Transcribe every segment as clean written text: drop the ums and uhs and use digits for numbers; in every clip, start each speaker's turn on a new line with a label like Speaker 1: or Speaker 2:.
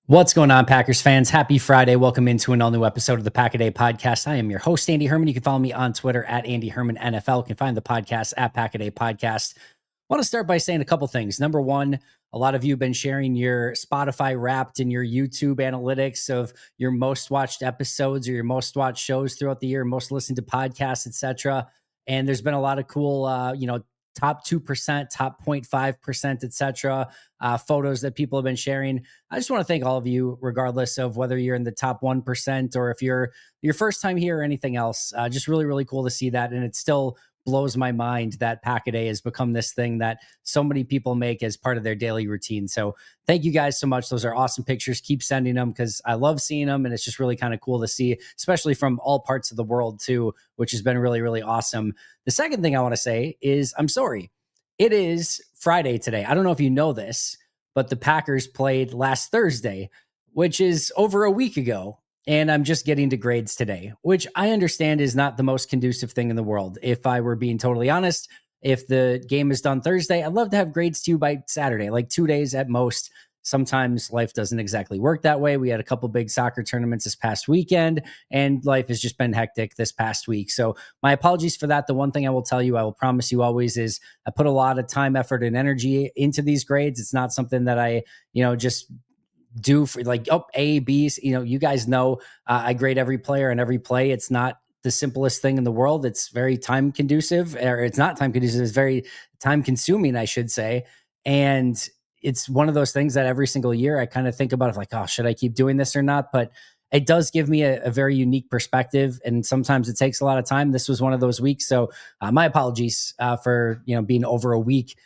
Speaker 1: What's going on, Packers fans? Happy Friday. Welcome into an all-new episode of the Pack a Day podcast. I am your host, Andy Herman. You can follow me on Twitter at Andy Herman NFL. You can find the podcast at Pack a Day Podcast. I want to start by saying a couple things. Number one, a lot of you have been sharing your Spotify Wrapped and your YouTube analytics of your most watched episodes or your most watched shows throughout the year, most listened to podcasts, etc. And there's been a lot of cool, top 2%, top 0.5%, etc. Photos that people have been sharing. I just want to thank all of you, regardless of whether you're in the top 1% or if you're your first time here or anything else. Just really, really cool to see that. And it still blows my mind that Pack-A-Day has become this thing that so many people make as part of their daily routine. So thank you guys so much. Those are awesome pictures. Keep sending them because I love seeing them. And it's just really kind of cool to see, especially from all parts of the world too, which has been really, really awesome. The second thing I want to say is I'm sorry. It is Friday today. I don't know if you know this, but the Packers played last Thursday, which is over a week ago. And I'm just getting to grades today, which I understand is not the most conducive thing in the world. If I were being totally honest, if the game is done Thursday, I'd love to have grades to you by Saturday, like 2 days at most. Sometimes life doesn't exactly work that way. We had a couple big soccer tournaments this past weekend, and life has just been hectic this past week. So my apologies for that. The one thing I will tell you, I will promise you always, is I put a lot of time, effort, and energy into these grades. It's not something that I, just do for like, A, B's. You guys know I grade every player and every play. It's not the simplest thing in the world. It's very time conducive, or it's not time conducive. It's very time consuming, I should say. And it's one of those things that every single year I kind of think about, like, oh, should I keep doing this or not? But it does give me a very unique perspective. And sometimes it takes a lot of time. This was one of those weeks. So my apologies for, being over a week,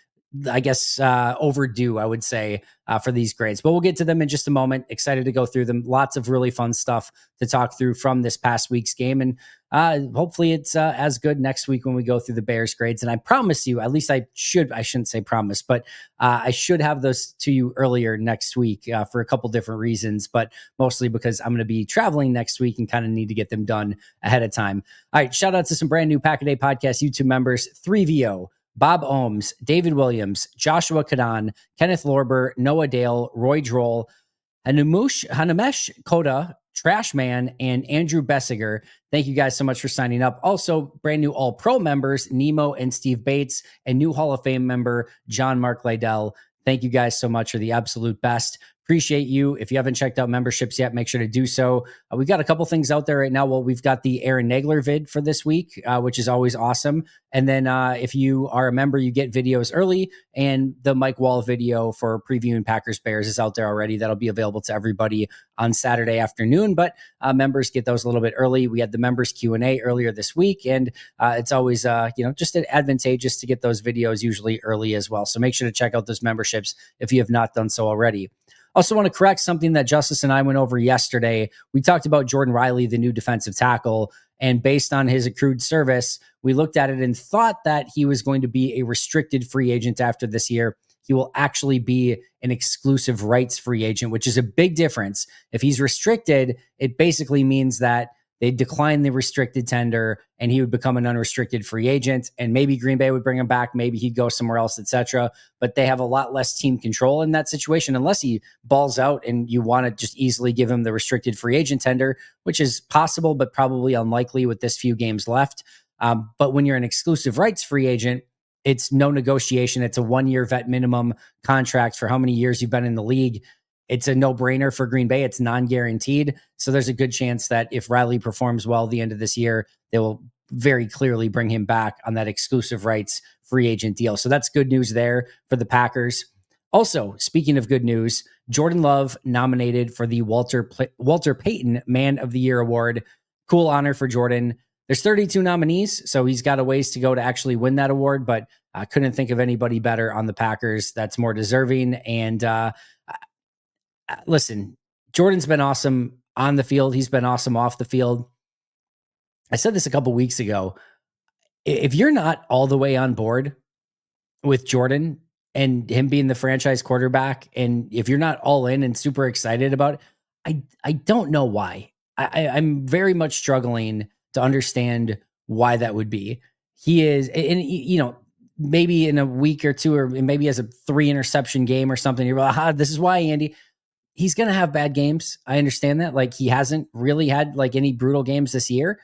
Speaker 1: I guess, overdue, I would say, for these grades. But we'll get to them in just a moment. Excited to go through them. Lots of really fun stuff to talk through from this past week's game. And hopefully it's as good next week when we go through the Bears grades. And I promise you, at least I shouldn't say promise, but I should have those to you earlier next week for a couple different reasons, but mostly because I'm going to be traveling next week and kind of need to get them done ahead of time. All right. Shout out to some brand new Pack-A-Day Podcast YouTube members, 3VO, Bob Ohms, David Williams, Joshua Kadan, Kenneth Lorber, Noah Dale, Roy Droll, Hanamesh Koda, Trashman, and Andrew Bessiger. Thank you guys so much for signing up. Also, brand new All-Pro members, Nemo and Steve Bates, and new Hall of Fame member, John Mark Lydell. Thank you guys so much. You're the absolute best. Appreciate you. If you haven't checked out memberships yet, make sure to do so. We've got a couple things out there right now. Well, we've got the Aaron Nagler vid for this week, which is always awesome. And then if you are a member, you get videos early. And the Mike Wall video for previewing Packers Bears is out there already. That'll be available to everybody on Saturday afternoon. But members get those a little bit early. We had the members Q&A earlier this week. And it's always, just advantageous to get those videos usually early as well. So make sure to check out those memberships if you have not done so already. Also want to correct something that Justice and I went over yesterday. We talked about Jordan Riley, the new defensive tackle, and based on his accrued service, we looked at it and thought that he was going to be a restricted free agent after this year. He will actually be an exclusive rights free agent, which is a big difference. If he's restricted, it basically means that they decline the restricted tender and he would become an unrestricted free agent, and maybe Green Bay would bring him back. Maybe he'd go somewhere else, etc. But they have a lot less team control in that situation, unless he balls out and you want to just easily give him the restricted free agent tender, which is possible, but probably unlikely with this few games left. But when you're an exclusive rights free agent, it's no negotiation. It's a 1-year vet minimum contract for how many years you've been in the league. It's a no-brainer for Green Bay. It's non-guaranteed. So there's a good chance that if Riley performs well at the end of this year, they will very clearly bring him back on that exclusive rights free agent deal. So that's good news there for the Packers. Also, speaking of good news, Jordan Love nominated for the Walter Payton Man of the Year Award. Cool honor for Jordan. There's 32 nominees, so he's got a ways to go to actually win that award, but I couldn't think of anybody better on the Packers that's more deserving. And listen, Jordan's been awesome on the field. He's been awesome off the field. I said this a couple weeks ago. If you're not all the way on board with Jordan and him being the franchise quarterback, and if you're not all in and super excited about it, I don't know why. I'm very much struggling to understand why that would be. He is, and maybe in a week or two, or maybe as a 3 interception game or something, you're like, this is why, Andy. he's going to have bad games. I understand that. Like, he hasn't really had like any brutal games this year.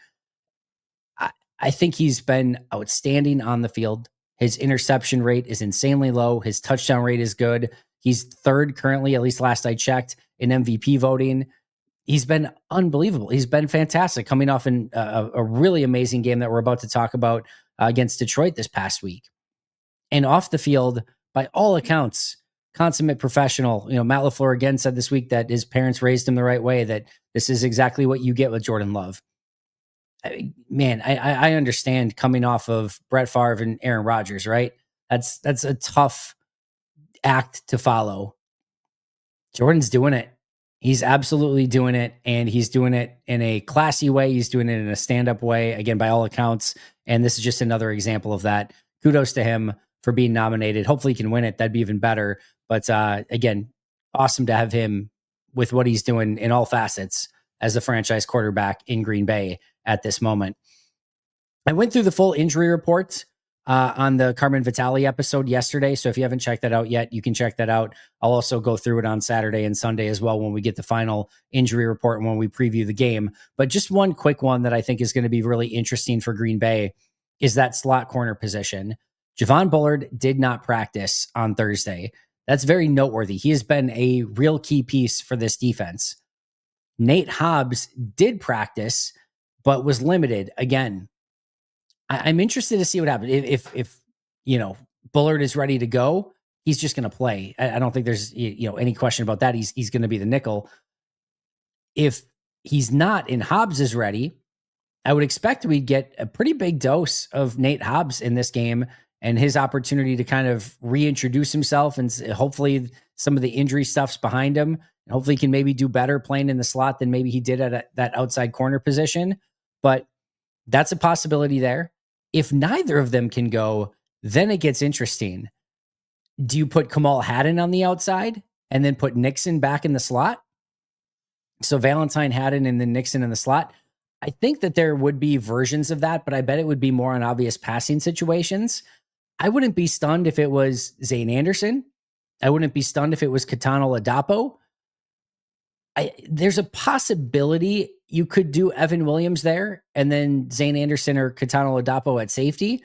Speaker 1: I think he's been outstanding on the field. His interception rate is insanely low. His touchdown rate is good. He's third currently, at least last I checked, in MVP voting. He's been unbelievable. He's been fantastic coming off a really amazing game that we're about to talk about against Detroit this past week. And off the field, by all accounts, consummate professional. Matt LaFleur again said this week that his parents raised him the right way, that this is exactly what you get with Jordan Love. I understand coming off of Brett Favre and Aaron Rodgers, right? That's a tough act to follow. Jordan's doing it. He's absolutely doing it, and he's doing it in a classy way. He's doing it in a stand-up way, again, by all accounts. And this is just another example of that. Kudos to him for being nominated. Hopefully he can win it. That'd be even better. But again, awesome to have him with what he's doing in all facets as a franchise quarterback in Green Bay at this moment. I went through the full injury report on the Carmen Vitale episode yesterday. So if you haven't checked that out yet, you can check that out. I'll also go through it on Saturday and Sunday as well when we get the final injury report and when we preview the game. But just one quick one that I think is going to be really interesting for Green Bay is that slot corner position. Javon Bullard did not practice on Thursday. That's very noteworthy. He has been a real key piece for this defense. Nate Hobbs did practice, but was limited again. I'm interested to see what happens. If Bullard is ready to go, he's just going to play. I don't think there's any question about that. He's going to be the nickel. If he's not and Hobbs is ready, I would expect we'd get a pretty big dose of Nate Hobbs in this game and his opportunity to kind of reintroduce himself, and hopefully some of the injury stuff's behind him. And hopefully he can maybe do better playing in the slot than maybe he did at that outside corner position. But that's a possibility there. If neither of them can go, then it gets interesting. Do you put Kamal Haddon on the outside and then put Nixon back in the slot? So Valentine, Haddon, and then Nixon in the slot. I think that there would be versions of that, but I bet it would be more on obvious passing situations. I wouldn't be stunned if it was Zane Anderson. I wouldn't be stunned if it was Katano Ladapo. There's a possibility you could do Evan Williams there and then Zane Anderson or Katano Ladapo at safety.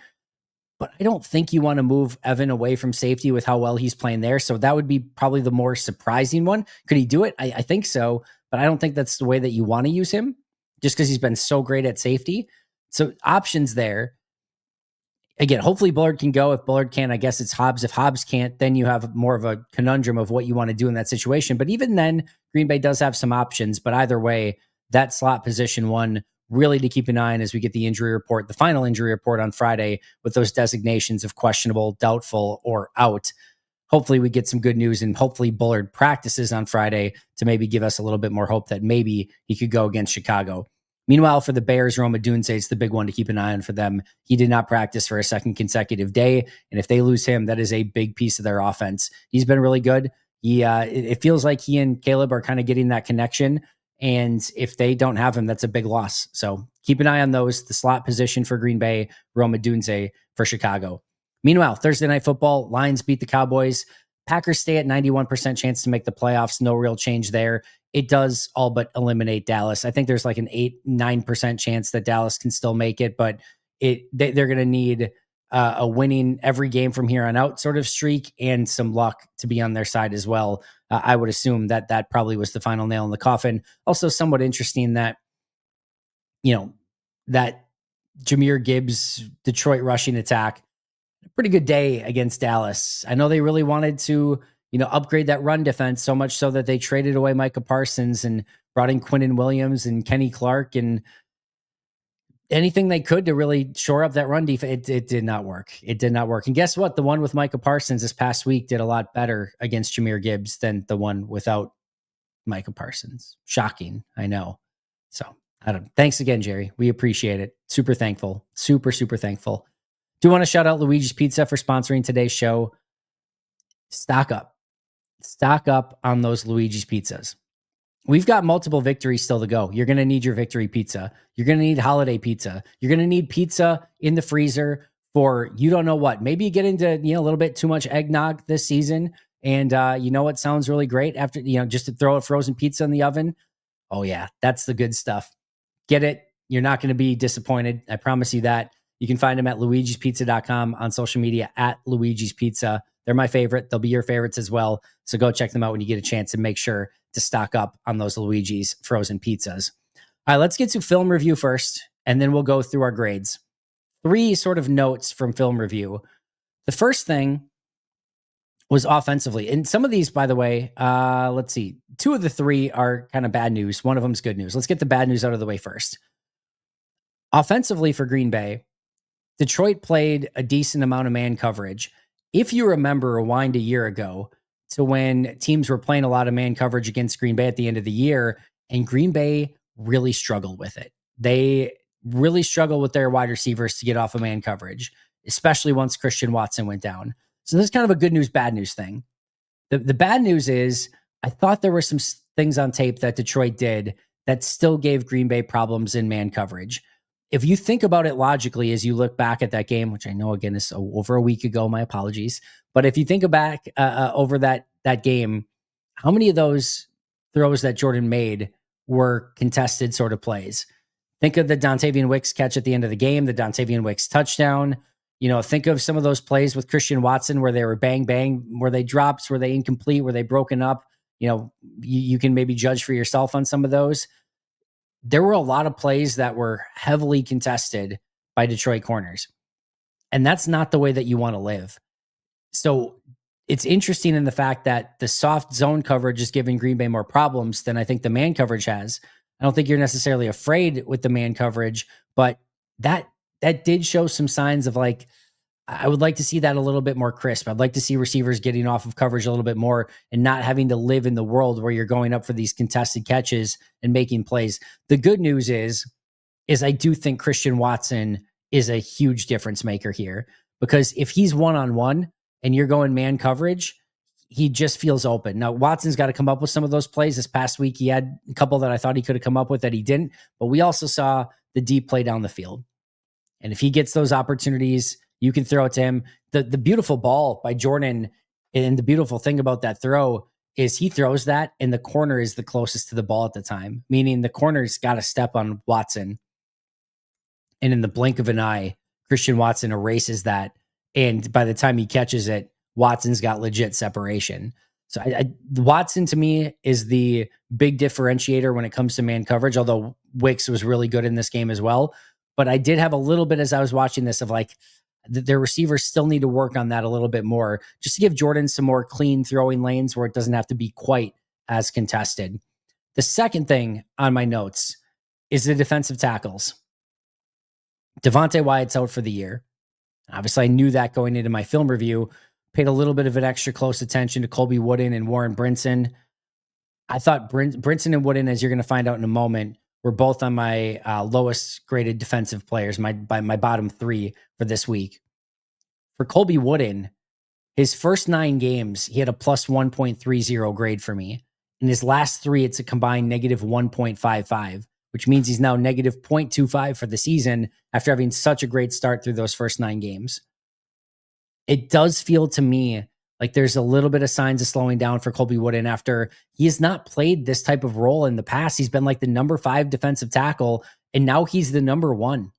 Speaker 1: But I don't think you want to move Evan away from safety with how well he's playing there. So that would be probably the more surprising one. Could he do it? I think so, but I don't think that's the way that you want to use him just because he's been so great at safety. So options there. Again, hopefully Bullard can go. If Bullard can, I guess it's Hobbs. If Hobbs can't, then you have more of a conundrum of what you want to do in that situation. But even then, Green Bay does have some options. But either way, that slot position one, really to keep an eye on as we get the injury report, the final injury report on Friday with those designations of questionable, doubtful, or out. Hopefully we get some good news, and hopefully Bullard practices on Friday to maybe give us a little bit more hope that maybe he could go against Chicago. Meanwhile, for the Bears, Rome Odunze is the big one to keep an eye on for them. He did not practice for a second consecutive day, and if they lose him, that is a big piece of their offense. He's been really good. It feels like he and Caleb are kind of getting that connection, and if they don't have him, that's a big loss. So keep an eye on those. The slot position for Green Bay, Rome Odunze for Chicago. Meanwhile, Thursday Night Football, Lions beat the Cowboys. Packers stay at 91% chance to make the playoffs. No real change there. It does all but eliminate Dallas. I think there's like an 8-9% chance that Dallas can still make it, but they're going to need a winning every game from here on out sort of streak and some luck to be on their side as well. I would assume that probably was the final nail in the coffin. Also somewhat interesting that, that Jahmyr Gibbs Detroit rushing attack, pretty good day against Dallas. I know they really wanted to, upgrade that run defense so much so that they traded away Micah Parsons and brought in Quinnen Williams and Kenny Clark and anything they could to really shore up that run defense. It did not work. It did not work. And guess what? The one with Micah Parsons this past week did a lot better against Jahmyr Gibbs than the one without Micah Parsons. Shocking. I know. So thanks again, Jerry. We appreciate it. Super thankful. Super, super thankful. Do want to shout out Luigi's Pizza for sponsoring today's show. Stock up on those Luigi's pizzas. We've got multiple victories still to go. You're going to need your victory pizza. You're going to need holiday pizza. You're going to need pizza in the freezer for you don't know what. Maybe you get into a little bit too much eggnog this season And you know what sounds really great after, just to throw a frozen pizza in the oven? Oh, yeah, that's the good stuff. Get it. You're not going to be disappointed. I promise you that. You can find them at luigispizza.com, on social media at Luigi's Pizza. They're my favorite. They'll be your favorites as well. So go check them out when you get a chance and make sure to stock up on those Luigi's frozen pizzas. All right, let's get to film review first, and then we'll go through our grades. 3 sort of notes from film review. The first thing was offensively. And some of these, by the way, let's see. 2 of the 3 are kind of bad news. One of them is good news. Let's get the bad news out of the way first. Offensively for Green Bay, Detroit played a decent amount of man coverage. If you remember, rewind a year ago to when teams were playing a lot of man coverage against Green Bay at the end of the year, and Green Bay really struggled with it. They really struggled with their wide receivers to get off of man coverage, especially once Christian Watson went down. So this is kind of a good news, bad news thing. The bad news is I thought there were some things on tape that Detroit did that still gave Green Bay problems in man coverage. If you think about it logically, as you look back at that game, which I know again is over a week ago, my apologies, but if you think back over that game, how many of those throws that Jordan made were contested sort of plays? Think of the Dontavian Wicks catch at the end of the game, the Dontavian Wicks touchdown. Think of some of those plays with Christian Watson where they were bang, bang, were they drops, were they incomplete, were they broken up? You can maybe judge for yourself on some of those. There were a lot of plays that were heavily contested by Detroit corners. And that's not the way that you want to live. So it's interesting in the fact that the soft zone coverage is giving Green Bay more problems than I think the man coverage has. I don't think you're necessarily afraid with the man coverage, but that did show some signs of like, I would like to see that a little bit more crisp. I'd like to see receivers getting off of coverage a little bit more and not having to live in the world where you're going up for these contested catches and making plays. The good news is I do think Christian Watson is a huge difference maker here, because if he's one-on-one and you're going man coverage, he just feels open. Now, Watson's got to come up with some of those plays. This past week, he had a couple that I thought he could have come up with that he didn't, but we also saw the deep play down the field. And if he gets those opportunities, you can throw it to him. The beautiful ball by Jordan, and the beautiful thing about that throw is he throws that and the corner is the closest to the ball at the time, meaning the corner's got to step on Watson. And in the blink of an eye, Christian Watson erases that. And by the time he catches it, Watson's got legit separation. So Watson to me is the big differentiator when it comes to man coverage, although Wicks was really good in this game as well. But I did have a little bit as I was watching this of like, their receivers still need to work on that a little bit more, just to give Jordan some more clean throwing lanes where it doesn't have to be quite as contested. The second thing on my notes is the defensive tackles. Devontae Wyatt's out for the year. Obviously, I knew that going into my film review. Paid a little bit of an extra close attention to Colby Wooden and Warren Brinson. I thought Brinson and Wooden, as you're going to find out in a moment, were both on my lowest graded defensive players, my bottom 3 for this week. For Colby Wooden, his first 9 games, he had a plus 1.30 grade for me. In his last 3, it's a combined negative 1.55, which means he's now negative 0.25 for the season after having such a great start through those first 9 games. It does feel to me like there's a little bit of signs of slowing down for Colby Wooden after he has not played this type of role in the past. He's been like the number 5 defensive tackle, and now he's the number 1.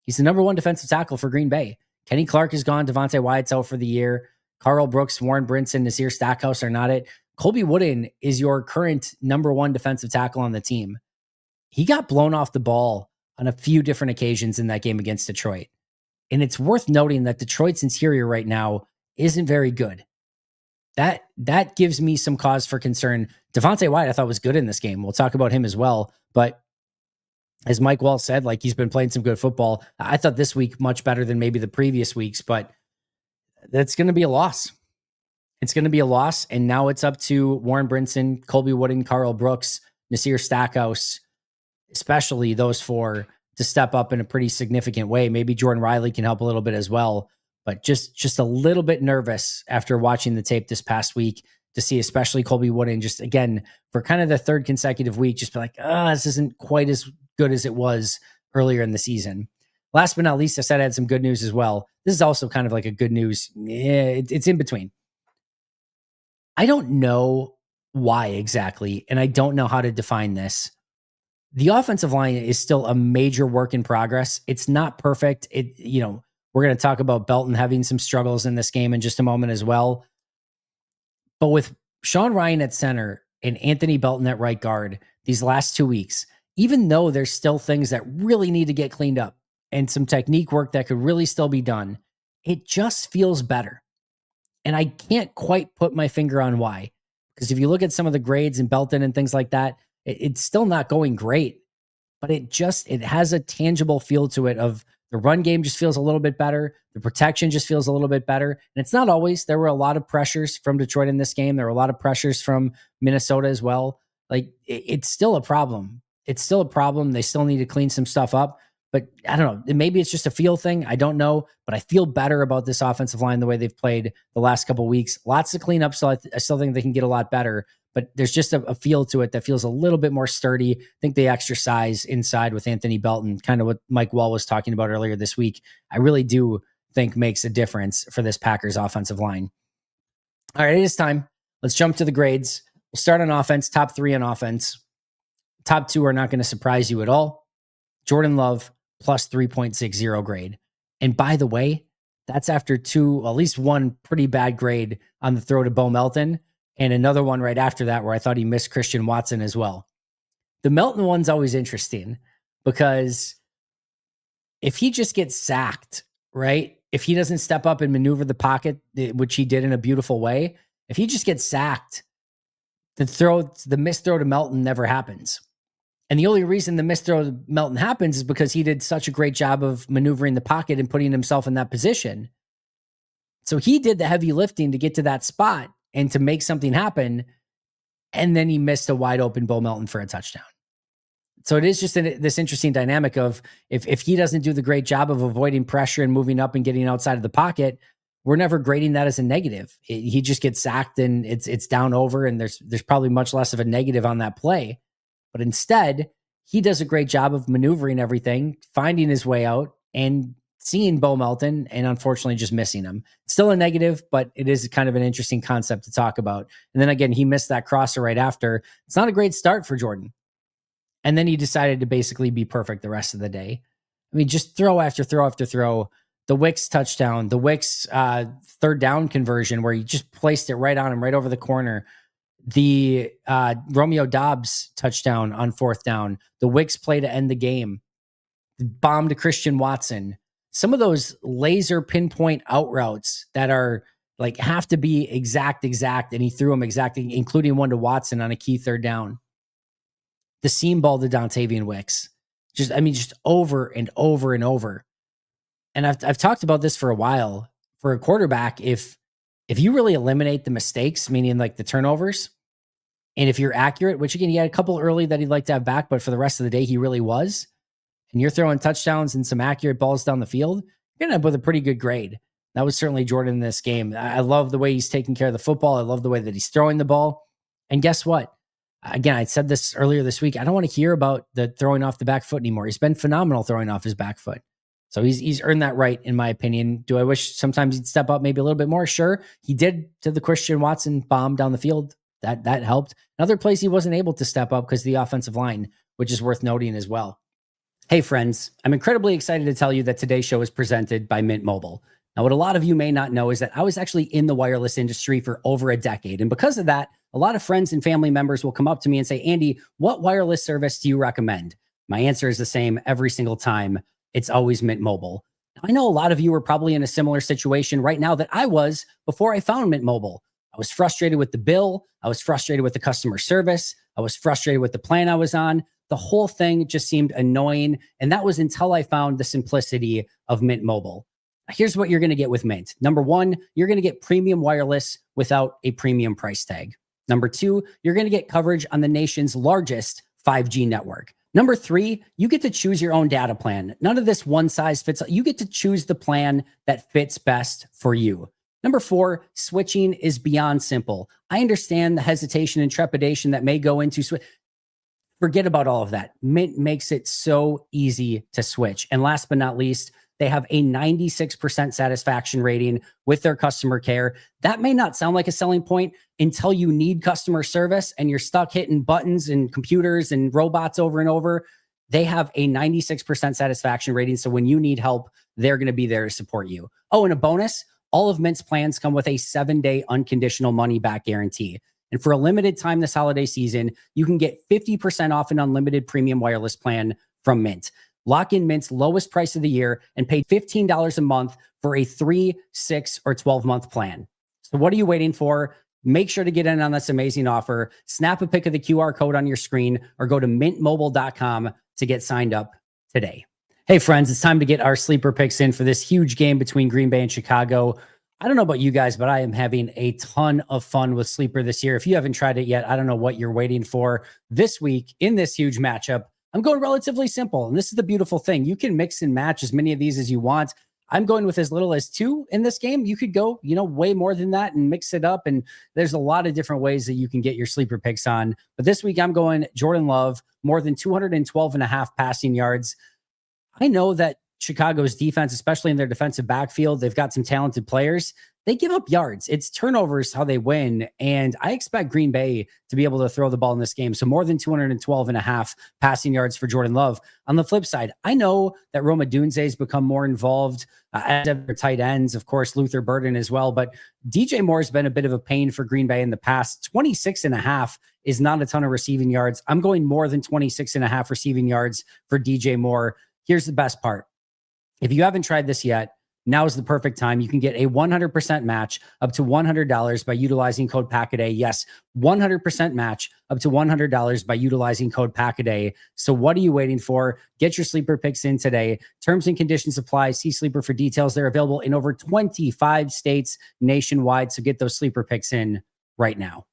Speaker 1: He's the number 1 defensive tackle for Green Bay. Kenny Clark is gone. Devontae Wyatt's out for the year. Carl Brooks, Warren Brinson, Nasir Stackhouse are not it. Colby Wooden is your current number 1 defensive tackle on the team. He got blown off the ball on a few different occasions in that game against Detroit. And it's worth noting that Detroit's interior right now isn't very good. That gives me some cause for concern. Devontae Wyatt, I thought, was good in this game. We'll talk about him as well. But as Mike Wall said, like, he's been playing some good football. I thought this week much better than maybe the previous weeks, but that's going to be a loss. It's going to be a loss. And now it's up to Warren Brinson, Colby Wooden, Carl Brooks, Nasir Stackhouse, especially those 4, to step up in a pretty significant way. Maybe Jordan Riley can help a little bit as well, but just a little bit nervous after watching the tape this past week to see, especially Colby Wooden, just again, for kind of the 3rd consecutive week, just be like, this isn't quite as good as it was earlier in the season. Last but not least, I said I had some good news as well. This is also kind of like a good news. Yeah, it's in between. I don't know why exactly, and I don't know how to define this. The offensive line is still a major work in progress. It's not perfect. We're going to talk about Belton having some struggles in this game in just a moment as well. But with Sean Ryan at center and Anthony Belton at right guard these last 2 weeks, even though there's still things that really need to get cleaned up and some technique work that could really still be done, it just feels better. And I can't quite put my finger on why. Because if you look at some of the grades in Belton and things like that, it's still not going great. But it has a tangible feel to it of the run game just feels a little bit better. The protection just feels a little bit better. And it's not always. There were a lot of pressures from Detroit in this game. There were a lot of pressures from Minnesota as well. Like it's still a problem. It's still a problem. They still need to clean some stuff up. But I don't know. Maybe it's just a feel thing. I don't know. But I feel better about this offensive line the way they've played the last couple of weeks. Lots to clean up. So I still think they can get a lot better. But there's just a feel to it that feels a little bit more sturdy. I think the extra size inside with Anthony Belton, kind of what Mike Wall was talking about earlier this week, I really do think makes a difference for this Packers offensive line. All right, it is time. Let's jump to the grades. We'll start on offense, top 3 on offense. Top 2 are not going to surprise you at all. Jordan Love plus 3.60 grade. And by the way, that's after at least one pretty bad grade on the throw to Bo Melton, and another one right after that where I thought he missed Christian Watson as well. The Melton one's always interesting because if he just gets sacked, right? If he doesn't step up and maneuver the pocket, which he did in a beautiful way, if he just gets sacked, the missed throw to Melton never happens. And the only reason the missed throw to Melton happens is because he did such a great job of maneuvering the pocket and putting himself in that position. So he did the heavy lifting to get to that spot and to make something happen, and then he missed a wide open Bo Melton for a touchdown. So it is just this interesting dynamic of if he doesn't do the great job of avoiding pressure and moving up and getting outside of the pocket, we're never grading that as a negative. He just gets sacked and it's down over, and there's probably much less of a negative on that play. But instead, he does a great job of maneuvering everything, finding his way out, and seeing Bo Melton, and unfortunately just missing him. Still a negative, but it is kind of an interesting concept to talk about. And then again, he missed that crosser right after. It's not a great start for Jordan. And then he decided to basically be perfect the rest of the day. I mean, just throw after throw after throw. The Wicks touchdown, the Wicks third down conversion where he just placed it right on him, right over the corner. The Romeo Doubs touchdown on 4th down. The Wicks play to end the game. The bomb to Christian Watson. Some of those laser pinpoint out routes that are like have to be exact, and he threw them exactly, including one to Watson on a key 3rd down. The seam ball to Dontavian Wicks. Just over and over and over. And I've talked about this for a while. For a quarterback, if you really eliminate the mistakes, meaning like the turnovers, and if you're accurate, which again, he had a couple early that he'd like to have back, but for the rest of the day, he really was. And you're throwing touchdowns and some accurate balls down the field, you're going to end up with a pretty good grade. That was certainly Jordan in this game. I love the way he's taking care of the football. I love the way that he's throwing the ball. And guess what? Again, I said this earlier this week. I don't want to hear about the throwing off the back foot anymore. He's been phenomenal throwing off his back foot. So he's earned that right, in my opinion. Do I wish sometimes he'd step up maybe a little bit more? Sure. He did to the Christian Watson bomb down the field. That helped. Another place he wasn't able to step up because of the offensive line, which is worth noting as well. Hey friends, I'm incredibly excited to tell you that today's show is presented by Mint Mobile. Now, what a lot of you may not know is that I was actually in the wireless industry for over a decade. And because of that, a lot of friends and family members will come up to me and say, Andy, what wireless service do you recommend? My answer is the same every single time. It's always Mint Mobile. I know a lot of you are probably in a similar situation right now that I was before I found Mint Mobile. I was frustrated with the bill. I was frustrated with the customer service. I was frustrated with the plan I was on. The whole thing just seemed annoying. And that was until I found the simplicity of Mint Mobile. Here's what you're going to get with Mint. Number one, you're going to get premium wireless without a premium price tag. Number two, you're going to get coverage on the nation's largest 5G network. Number three, you get to choose your own data plan. None of this one size fits all. You get to choose the plan that fits best for you. Number four, switching is beyond simple. I understand the hesitation and trepidation that may go into switch. Forget about all of that. Mint makes it so easy to switch. And last but not least, They have a 96% satisfaction rating with their customer care. That may not sound like a selling point until you need customer service and you're stuck hitting buttons and computers and robots over and over. They have a 96% satisfaction rating. So when you need help, they're going to be there to support you. Oh, and a bonus, all of Mint's plans come with a 7-day unconditional money back guarantee. And for a limited time this holiday season, you can get 50% off an unlimited premium wireless plan from Mint. Lock in Mint's lowest price of the year and pay $15 a month for a 3, 6, or 12-month plan. So what are you waiting for? Make sure to get in on this amazing offer. Snap a pic of the QR code on your screen or go to mintmobile.com to get signed up today. Hey, friends, it's time to get our sleeper picks in for this huge game between Green Bay and Chicago. I don't know about you guys, but I am having a ton of fun with Sleeper this year. If you haven't tried it yet, I don't know what you're waiting for. This week, in this huge matchup, I'm going relatively simple. And this is the beautiful thing. You can mix and match as many of these as you want. I'm going with as little as 2 in this game. You could go, way more than that and mix it up. And there's a lot of different ways that you can get your sleeper picks on. But this week, I'm going Jordan Love, more than 212.5 passing yards. I know that Chicago's defense, especially in their defensive backfield, they've got some talented players. They give up yards. It's turnovers how they win. And I expect Green Bay to be able to throw the ball in this game. So more than 212.5 passing yards for Jordan Love. On the flip side, I know that Rome Odunze's become more involved as their tight ends. Of course, Luther Burden as well. But DJ Moore's been a bit of a pain for Green Bay in the past. 26.5 is not a ton of receiving yards. I'm going more than 26.5 receiving yards for DJ Moore. Here's the best part. If you haven't tried this yet, now is the perfect time. You can get a 100% match up to $100 by utilizing code PACKADAY. Yes, 100% match up to $100 by utilizing code PACKADAY. So what are you waiting for? Get your sleeper picks in today. Terms and conditions apply. See Sleeper for details. They're available in over 25 states nationwide. So get those sleeper picks in right now.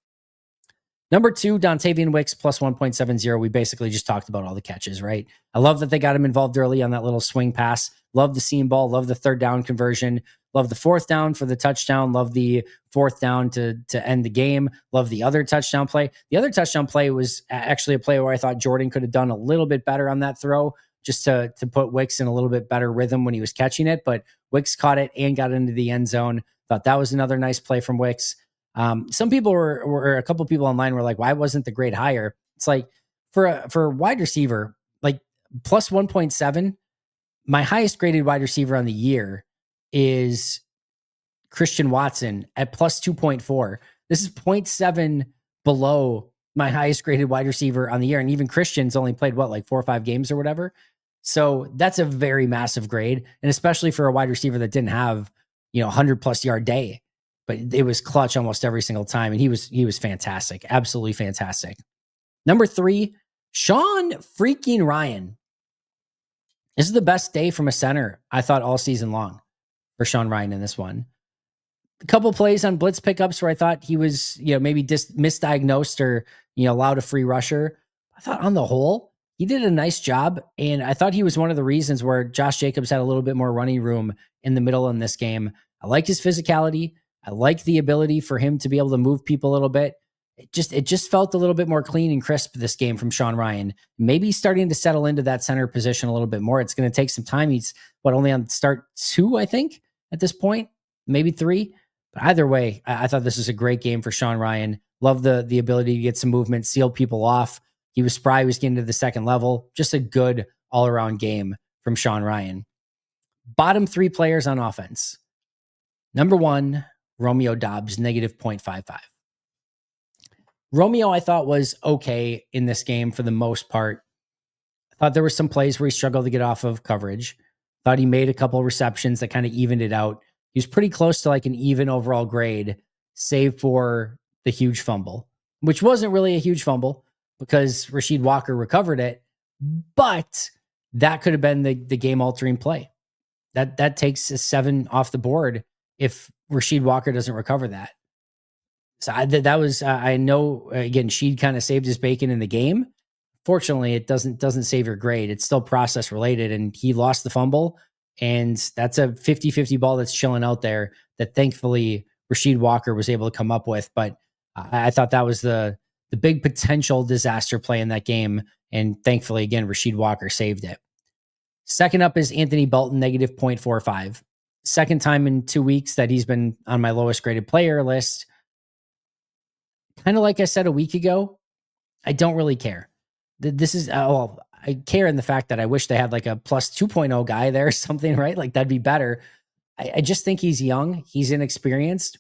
Speaker 1: Number 2, Dontavian Wicks plus 1.70. We basically just talked about all the catches, right? I love that they got him involved early on that little swing pass. Love the seam ball. Love the 3rd down conversion. Love the 4th down for the touchdown. Love the 4th down to end the game. Love the other touchdown play. The other touchdown play was actually a play where I thought Jordan could have done a little bit better on that throw, just to put Wicks in a little bit better rhythm when he was catching it. But Wicks caught it and got into the end zone. Thought that was another nice play from Wicks. Some people were a couple people online were like, why wasn't the grade higher? It's like for a wide receiver, like plus 1.7, my highest graded wide receiver on the year is Christian Watson at plus 2.4. This is 0.7 below my highest graded wide receiver on the year. And even Christian's only played like 4 or 5 games or whatever. So that's a very massive grade. And especially for a wide receiver that didn't have, 100+ yard day, but it was clutch almost every single time. And he was fantastic. Absolutely fantastic. Number 3, Sean freaking Ryan. This is the best day from a center, I thought, all season long for Sean Ryan in this one. A couple plays on blitz pickups where I thought he was, maybe misdiagnosed or, allowed a free rusher. I thought on the whole, he did a nice job. And I thought he was one of the reasons where Josh Jacobs had a little bit more running room in the middle in this game. I like his physicality. I like the ability for him to be able to move people a little bit. It just felt a little bit more clean and crisp this game from Sean Ryan. Maybe starting to settle into that center position a little bit more. It's going to take some time. He's only on start 2, I think, at this point, maybe 3. But either way, I thought this was a great game for Sean Ryan. Love the ability to get some movement, seal people off. He was spry. He was getting to the second level. Just a good all-around game from Sean Ryan. Bottom 3 players on offense. Number 1, Romeo Doubs, negative 0.55. Romeo, I thought, was okay in this game for the most part. I thought there were some plays where he struggled to get off of coverage. Thought he made a couple of receptions that kind of evened it out. He was pretty close to like an even overall grade, save for the huge fumble, which wasn't really a huge fumble because Rasheed Walker recovered it, but that could have been the game-altering play. That takes a 7 off the board if Rasheed Walker doesn't recover that. So that was, I know, again, Sheed kind of saved his bacon in the game. Fortunately, it doesn't save your grade. It's still process related, and he lost the fumble, and that's a 50-50 ball that's chilling out there that thankfully Rasheed Walker was able to come up with. But I thought that was the big potential disaster play in that game, and thankfully, again, Rasheed Walker saved it. Second up is Anthony Belton, negative 0.45. Second time in 2 weeks that he's been on my lowest graded player list. Kind of like I said a week ago, I don't really care. This is, well, I care in the fact that I wish they had like a plus 2.0 guy there or something, right? Like that'd be better. I just think he's young. He's inexperienced.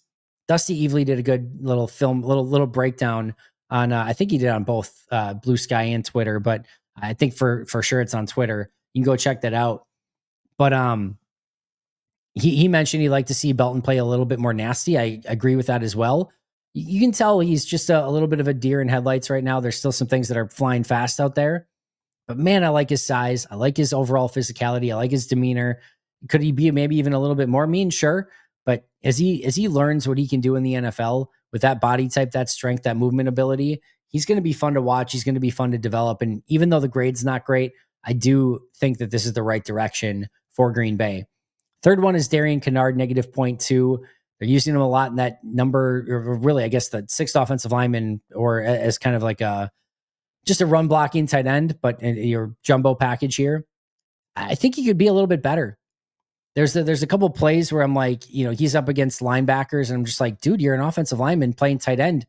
Speaker 1: Dusty Evely did a good little film, little breakdown on. I think he did on both Blue Sky and Twitter, but I think for sure it's on Twitter. You can go check that out. But he mentioned he'd like to see Belton play a little bit more nasty. I agree with that as well. You can tell he's just a little bit of a deer in headlights right now. There's still some things that are flying fast out there. But man, I like his size. I like his overall physicality. I like his demeanor. Could he be maybe even a little bit more mean? Sure. But as he learns what he can do in the NFL with that body type, that strength, that movement ability, he's going to be fun to watch. He's going to be fun to develop. And even though the grade's not great, I do think that this is the right direction for Green Bay. Third one is Darian Kennard, negative 0.2. They're using him a lot in that number, or really, I guess, the sixth offensive lineman, or as kind of like just a run blocking tight end, but in your jumbo package here. I think he could be a little bit better. There's a couple of plays where I'm like, he's up against linebackers, and I'm just like, dude, you're an offensive lineman playing tight end.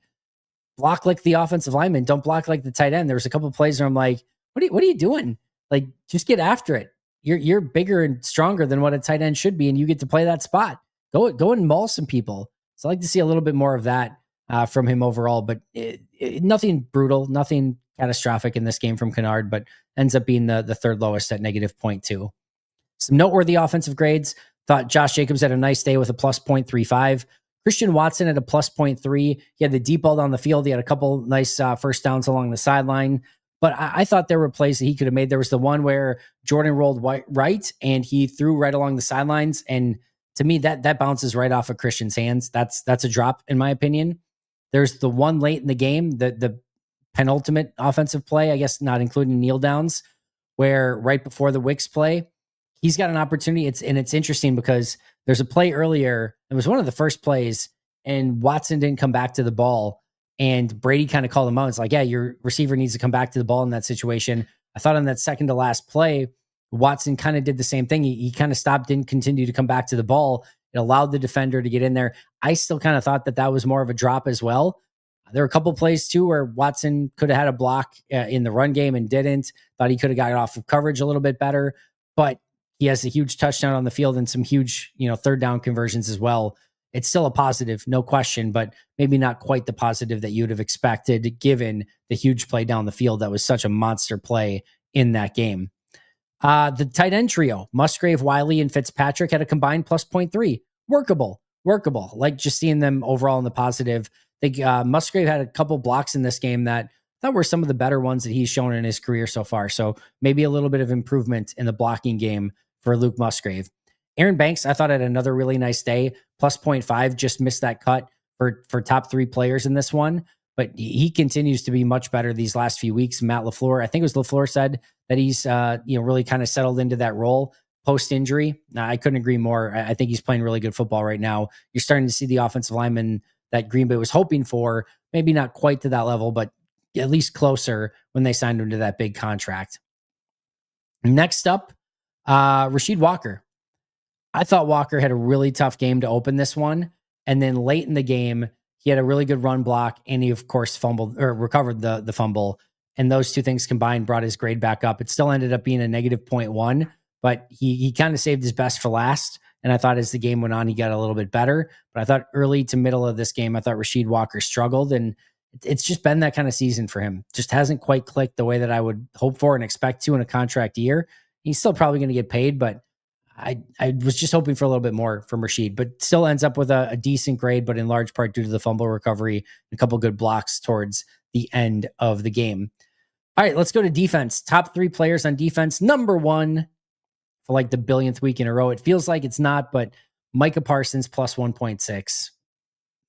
Speaker 1: Block like the offensive lineman. Don't block like the tight end. There was a couple of plays where I'm like, what are you doing? Like, just get after it. You're bigger and stronger than what a tight end should be, and you get to play that spot. Go and maul some people. So I like to see a little bit more of that from him overall, but nothing brutal, nothing catastrophic in this game from Kennard, but ends up being the third lowest at negative 0.2. Some noteworthy offensive grades. Thought Josh Jacobs had a nice day with a plus 0.35. Christian Watson at a plus 0.3. He had the deep ball down the field. He had a couple nice first downs along the sideline. But I thought there were plays that he could have made. There was the one where Jordan rolled right and he threw right along the sidelines. And to me, that bounces right off of Christian's hands. That's a drop, in my opinion. There's the one late in the game, the penultimate offensive play, I guess not including kneel downs, where right before the Wicks play, he's got an opportunity. It's interesting because there's a play earlier. It was one of the first plays, and Watson didn't come back to the ball. And Brady kind of called him out. It's like, yeah, your receiver needs to come back to the ball in that situation. I thought on that second to last play, Watson kind of did the same thing. He kind of stopped, didn't continue to come back to the ball. It allowed the defender to get in there. I still kind of thought that was more of a drop as well. There were a couple plays too where Watson could have had a block in the run game and didn't. Thought he could have got off of coverage a little bit better, but he has a huge touchdown on the field and some huge, third down conversions as well. It's still a positive, no question, but maybe not quite the positive that you'd have expected given the huge play down the field. That was such a monster play in that game. The tight end trio, Musgrave, Wiley, and Fitzpatrick had a combined plus 0.3. Workable. Like just seeing them overall in the positive. I think Musgrave had a couple blocks in this game that were some of the better ones that he's shown in his career so far. So maybe a little bit of improvement in the blocking game for Luke Musgrave. Aaron Banks, I thought had another really nice day. Plus 0.5, just missed that cut for top three players in this one. But he continues to be much better these last few weeks. Matt LaFleur, I think it was LaFleur, said that he's really kind of settled into that role post-injury. I couldn't agree more. I think he's playing really good football right now. You're starting to see the offensive lineman that Green Bay was hoping for, maybe not quite to that level, but at least closer when they signed him to that big contract. Next up, Rasheed Walker. I thought Walker had a really tough game to open this one. And then late in the game, he had a really good run block, and he, of course, fumbled or recovered the fumble. And those two things combined brought his grade back up. It still ended up being a negative 0.1, but he kind of saved his best for last. And I thought as the game went on, he got a little bit better. But I thought early to middle of this game, I thought Rasheed Walker struggled. And it's just been that kind of season for him. Just hasn't quite clicked the way that I would hope for and expect to in a contract year. He's still probably going to get paid, but I was just hoping for a little bit more from Rasheed, but still ends up with a decent grade, but in large part due to the fumble recovery, a couple good blocks towards the end of the game. All right, let's go to defense. Top three players on defense. Number one for like the billionth week in a row. It feels like it's not, but Micah Parsons plus 1.6.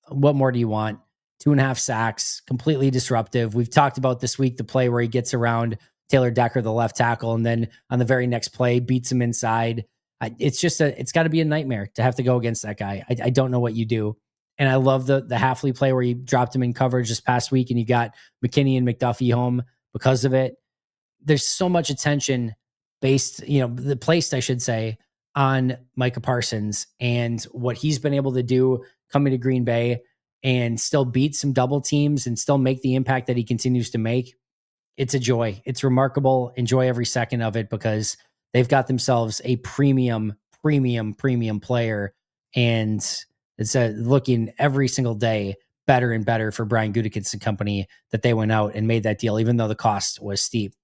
Speaker 1: What more do you want? 2.5 sacks, completely disruptive. We've talked about this week the play where he gets around Taylor Decker, the left tackle, and then on the very next play, beats him inside. It's got to be a nightmare to have to go against that guy. I don't know what you do. And I love the Halfley play where you dropped him in coverage this past week and you got McKinney and McDuffie home because of it. There's so much attention placed, I should say, on Micah Parsons and what he's been able to do coming to Green Bay and still beat some double teams and still make the impact that he continues to make. It's a joy. It's remarkable. Enjoy every second of it because they've got themselves a premium player. And it's looking every single day better and better for Brian Gutekunst and company that they went out and made that deal, even though the cost was steep.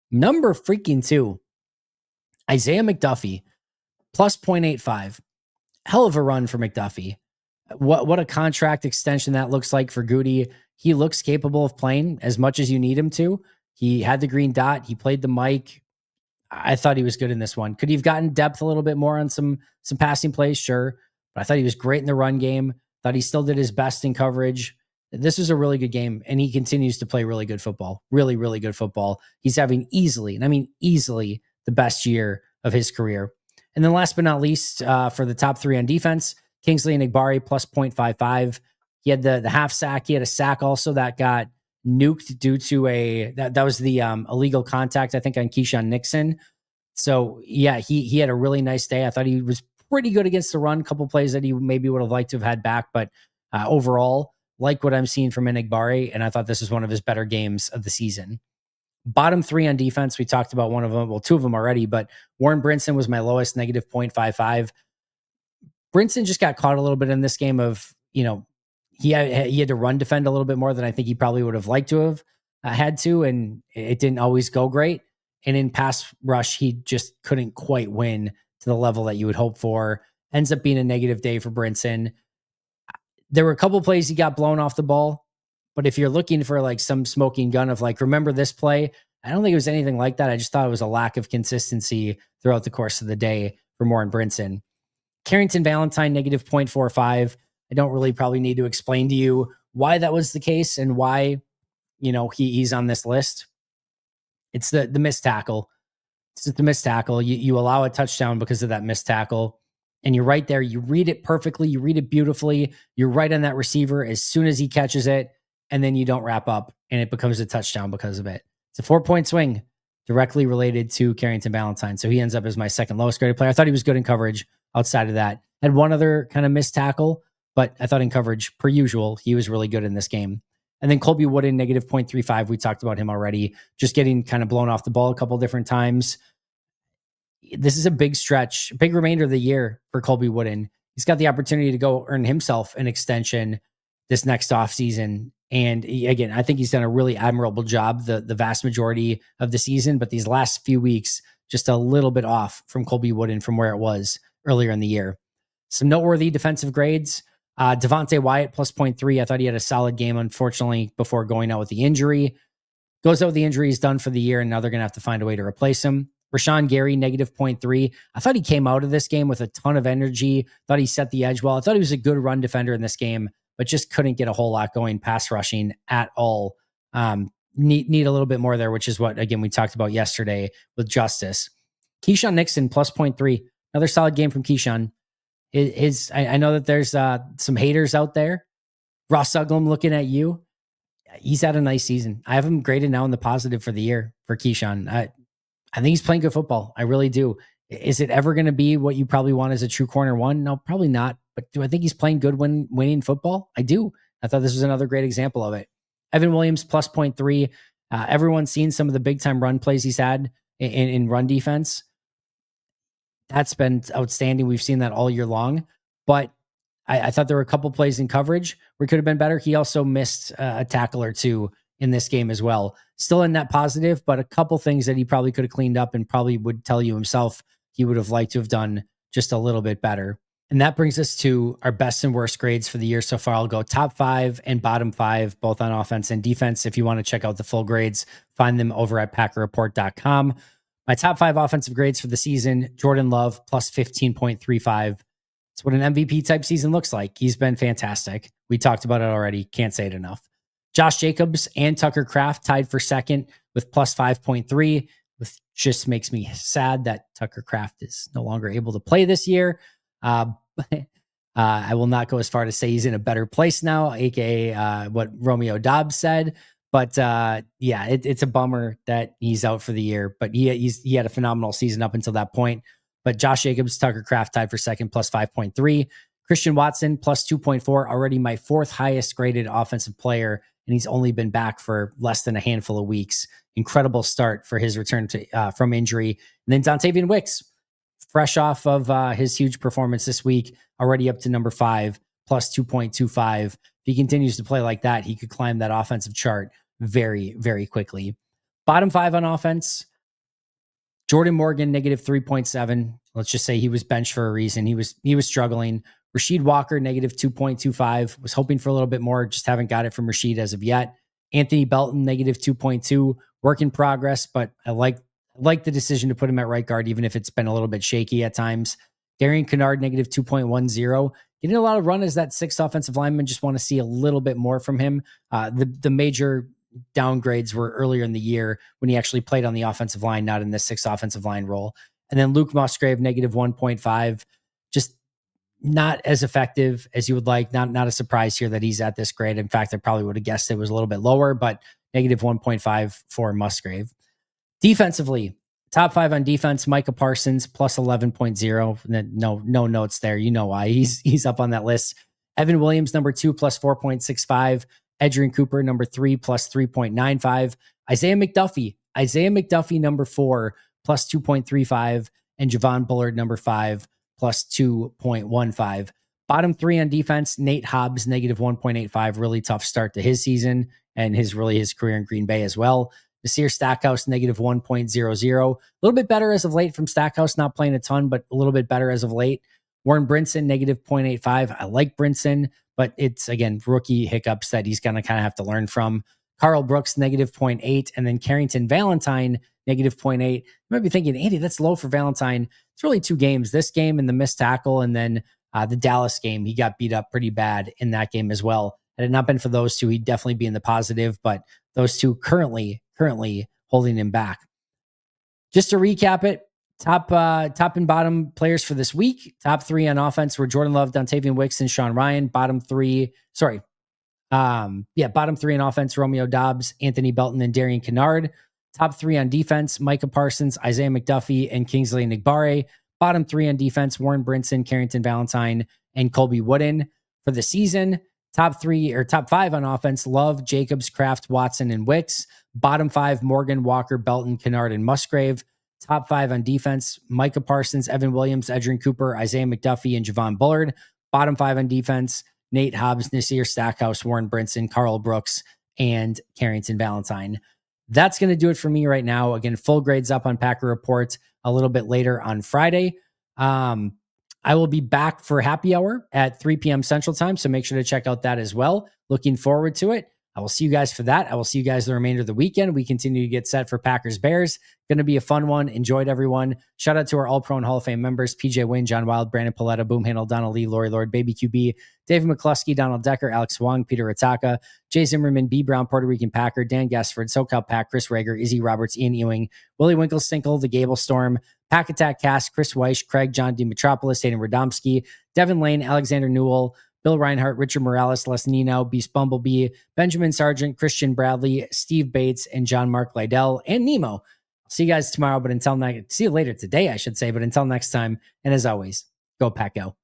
Speaker 1: Number freaking 2, Isaiah McDuffie, plus 0.85. Hell of a run for McDuffie. What a contract extension that looks like for Goody. He looks capable of playing as much as you need him to. He had the green dot. He played the mic. I thought he was good in this one. Could he have gotten depth a little bit more on some passing plays? Sure. But I thought he was great in the run game. Thought he still did his best in coverage. This was a really good game, and he continues to play really good football. Really, really good football. He's having easily the best year of his career. And then last but not least, for the top 3 on defense, Kingsley Enagbare plus 0.55. He had the half sack. He had a sack also that got nuked due to that was the illegal contact, I think, on Keyshawn Nixon. So yeah, he had a really nice day. I thought he was pretty good against the run. A couple plays that he maybe would have liked to have had back, but overall, like what I'm seeing from Enagbare, and I thought this was one of his better games of the season. Bottom 3 on defense, we talked about one of them, well, 2 of them already, but Warren Brinson was my lowest, negative 0.55. Brinson just got caught a little bit in this game of, he had to run defend a little bit more than I think he probably would have liked to have had to, and it didn't always go great. And in pass rush, he just couldn't quite win to the level that you would hope for. Ends up being a negative day for Brinson. There were a couple plays he got blown off the ball, but if you're looking for like some smoking gun of like, remember this play, I don't think it was anything like that. I just thought it was a lack of consistency throughout the course of the day for Warren Brinson. Carrington Valentine, negative 0.45. I don't really probably need to explain to you why that was the case and why, he's on this list. It's the missed tackle. It's the missed tackle. You allow a touchdown because of that missed tackle. And you're right there. You read it perfectly. You read it beautifully. You're right on that receiver as soon as he catches it. And then you don't wrap up and it becomes a touchdown because of it. It's a 4-point swing directly related to Carrington Valentine. So he ends up as my second lowest graded player. I thought he was good in coverage outside of that. Had one other kind of missed tackle, but I thought in coverage, per usual, he was really good in this game. And then Colby Wooden, negative 0.35. We talked about him already, just getting kind of blown off the ball a couple different times. This is a big stretch, big remainder of the year for Colby Wooden. He's got the opportunity to go earn himself an extension this next offseason. And again, I think he's done a really admirable job the vast majority of the season, but these last few weeks, just a little bit off from Colby Wooden from where it was earlier in the year. Some noteworthy defensive grades. Devontae Wyatt, plus 0.3. I thought he had a solid game, unfortunately, before going out with the injury. Goes out with the injury, he's done for the year, and now they're going to have to find a way to replace him. Rashawn Gary, negative 0.3. I thought he came out of this game with a ton of energy. Thought he set the edge well. I thought he was a good run defender in this game, but just couldn't get a whole lot going pass rushing at all. Need a little bit more there, which is what, again, we talked about yesterday with Justice. Keyshawn Nixon, plus 0.3. Another solid game from Keyshawn. I know that there's some haters out there. Ross Uglum looking at you. He's had a nice season. I have him graded now in the positive for the year for Keyshawn. I think he's playing good football. I really do. Is it ever going to be what you probably want as a true corner one? No, probably not. But do I think he's playing good when winning football? I do. I thought this was another great example of it. Evan Williams, plus 0.3. Everyone's seen some of the big time run plays he's had in run defense. That's been outstanding. We've seen that all year long. But I thought there were a couple plays in coverage where he could have been better. He also missed a tackle or two in this game as well. Still in net positive, but a couple things that he probably could have cleaned up and probably would tell you himself he would have liked to have done just a little bit better. And that brings us to our best and worst grades for the year so far. I'll go top 5 and bottom 5, both on offense and defense. If you want to check out the full grades, find them over at PackerReport.com. My top 5 offensive grades for the season: Jordan Love, plus 15.35. It's what an MVP type season looks like. He's been fantastic. We talked about it already. Can't say it enough. Josh Jacobs and Tucker Kraft tied for second with plus 5.3, which just makes me sad that Tucker Kraft is no longer able to play this year. I will not go as far to say he's in a better place now, aka what Romeo Dobbs said, But yeah, it's a bummer that he's out for the year. But he had a phenomenal season up until that point. But Josh Jacobs, Tucker Kraft tied for second, plus 5.3. Christian Watson, plus 2.4. Already my fourth highest graded offensive player, and he's only been back for less than a handful of weeks. Incredible start for his return from injury. And then Dontavian Wicks, fresh off of his huge performance this week, already up to number 5, plus 2.25. If he continues to play like that, he could climb that offensive chart very, very quickly. Bottom 5 on offense, Jordan Morgan, negative 3.7. Let's just say he was benched for a reason. He was struggling. Rasheed Walker, negative 2.25. Was hoping for a little bit more. Just haven't got it from Rasheed as of yet. Anthony Belton, negative 2.2. Work in progress, but I like the decision to put him at right guard, even if it's been a little bit shaky at times. Darian Kennard, negative 2.10. Getting a lot of run as that sixth offensive lineman. Just want to see a little bit more from him. The major downgrades were earlier in the year when he actually played on the offensive line, not in the sixth offensive line role. And then Luke Musgrave, negative 1.5. Just not as effective as you would like. Not a surprise here that he's at this grade. In fact, I probably would have guessed it was a little bit lower, but negative 1.5 for Musgrave. Defensively, top 5 on defense, Micah Parsons, plus 11.0. No notes there. You know why. He's up on that list. Evan Williams, number 2, plus 4.65. Edgerrin Cooper, number 3, plus 3.95. Isaiah McDuffie, number 4, plus 2.35. And Javon Bullard, number 5, plus 2.15. Bottom 3 on defense, Nate Hobbs, negative 1.85. Really tough start to his season and his career in Green Bay as well. Nasir Stackhouse, negative 1.00. A little bit better as of late from Stackhouse, not playing a ton, but a little bit better as of late. Warren Brinson, negative 0.85. I like Brinson, but it's, again, rookie hiccups that he's going to kind of have to learn from. Carl Brooks, negative 0.8. And then Carrington Valentine, negative 0.8. You might be thinking, Andy, that's low for Valentine. It's really 2 games. This game and the missed tackle, and then the Dallas game. He got beat up pretty bad in that game as well. Had it not been for those 2, he'd definitely be in the positive, but those 2 currently holding him back. Just to recap it, top and bottom players for this week. Top 3 on offense were Jordan Love, Dontavian Wicks, and Sean Ryan. Bottom 3 on offense, Romeo Doubs, Anthony Belton, and Darian Kennard. Top 3 on defense, Micah Parsons, Isaiah McDuffie, and Kingsley Enagbare. Bottom 3 on defense, Warren Brinson, Carrington Valentine, and Colby Wooden. For the season, top 5 on offense, Love, Jacobs, Kraft, Watson, and Wicks. Bottom 5, Morgan, Walker, Belton, Kennard, and Musgrave. Top 5 on defense, Micah Parsons, Evan Williams, Edgerrin Cooper, Isaiah McDuffie, and Javon Bullard. Bottom 5 on defense, Nate Hobbs, Nasir Stackhouse, Warren Brinson, Carl Brooks, and Carrington Valentine. That's going to do it for me right now. Again, full grades up on Packer Report a little bit later on Friday. I will be back for happy hour at 3 p.m. Central Time, so make sure to check out that as well. Looking forward to it. I will see you guys for that. I will see you guys the remainder of the weekend. We continue to get set for Packers Bears. Going to be a fun one. Enjoyed everyone. Shout out to our All-Pro and Hall of Fame members, PJ Wynn, John Wild, Brandon Paletta, Boom Handle, Donald Lee, Lori Lord, Baby QB, David McCluskey, Donald Decker, Alex Wong, Peter Ataka, Jay Zimmerman, B. Brown, Puerto Rican Packer, Dan Gassford, SoCal Pack, Chris Rager, Izzy Roberts, Ian Ewing, Willie Winkle-Stinkle, The Gable Storm, Pack Attack Cast, Chris Weish, Craig, John D. Metropolis, Hayden Radomski, Devin Lane, Alexander Newell, Bill Reinhart, Richard Morales, Les Nino, Beast Bumblebee, Benjamin Sargent, Christian Bradley, Steve Bates, and John Mark Lydell, and Nemo. I'll see you guys tomorrow, see you later today, I should say, but until next time, and as always, go Pack Go.